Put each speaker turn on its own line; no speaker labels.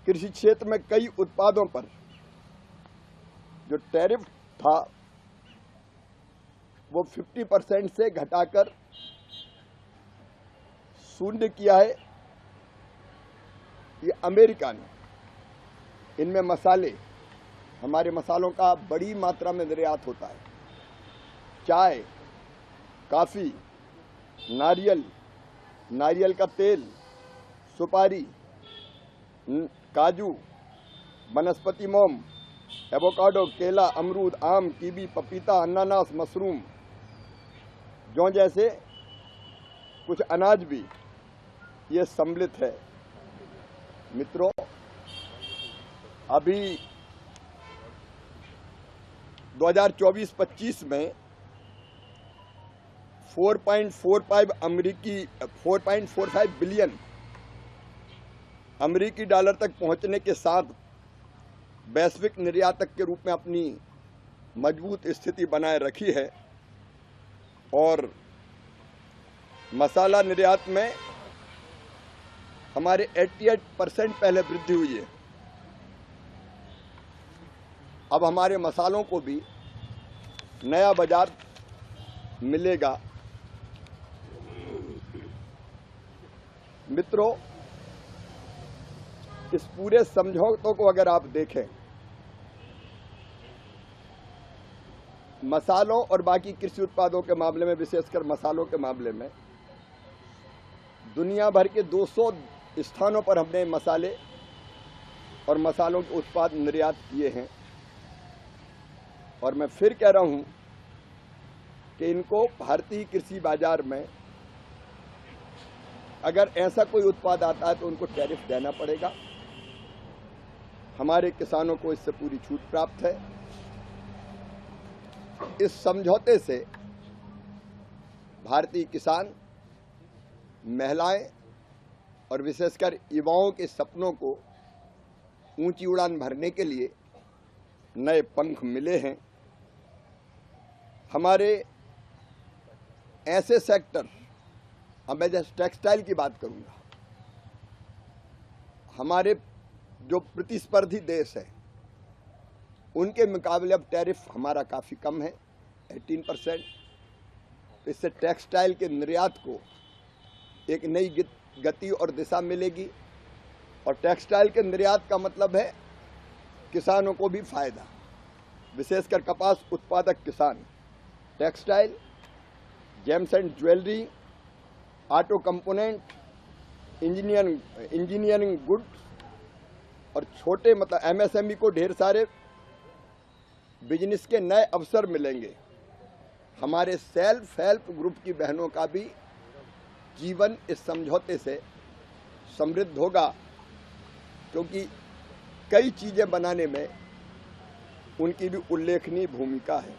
कृषि क्षेत्र में कई उत्पादों पर जो टैरिफ था वो 50% से घटाकर 0 किया है। ये अमेरिका ने, इनमें मसाले, हमारे मसालों का बड़ी मात्रा में निर्यात होता है। चाय, कॉफ़ी, नारियल का तेल, सुपारी, काजू, वनस्पति मोम, एवोकाडो, केला, अमरूद, आम, कीवी, पपीता, अनानास, मशरूम, जौ जैसे कुछ अनाज भी ये सम्मिलित है। मित्रों, अभी 2024-25 में 4.45 बिलियन अमेरिकी डॉलर तक पहुंचने के साथ वैश्विक निर्यातक के रूप में अपनी मजबूत स्थिति बनाए रखी है और मसाला निर्यात में हमारे 88% पहले वृद्धि हुई है। अब हमारे मसालों को भी नया बाजार मिलेगा। मित्रों, इस पूरे समझौतों को अगर आप देखें, मसालों और बाकी कृषि उत्पादों के मामले में, विशेषकर मसालों के मामले में, दुनिया भर के 200 स्थानों पर हमने मसाले और मसालों के उत्पाद निर्यात किए हैं। और मैं फिर कह रहा हूं कि इनको भारतीय कृषि बाजार में अगर ऐसा कोई उत्पाद आता है तो उनको टैरिफ देना पड़ेगा। हमारे किसानों को इससे पूरी छूट प्राप्त है। इस समझौते से भारतीय किसान, महिलाएं और विशेषकर युवाओं के सपनों को ऊंची उड़ान भरने के लिए नए पंख मिले हैं। हमारे ऐसे सेक्टर, अब मैं जैसे टेक्सटाइल की बात करूंगा, हमारे जो प्रतिस्पर्धी देश है उनके मुकाबले अब टैरिफ हमारा काफ़ी कम है, 18%। तो इससे टेक्सटाइल के निर्यात को एक नई गति और दिशा मिलेगी और टेक्सटाइल के निर्यात का मतलब है किसानों को भी फायदा, विशेषकर कपास उत्पादक किसान। Textile, James and jewellery, auto component, engineering goods और छोटे मतलब एमएसएमई को ढेर सारे बिजनेस के नए अवसर मिलेंगे। हमारे सेल्फ हेल्प ग्रुप की बहनों का भी जीवन इस समझौते से समृद्ध होगा, क्योंकि कई चीज़ें बनाने में उनकी भी उल्लेखनीय भूमिका है।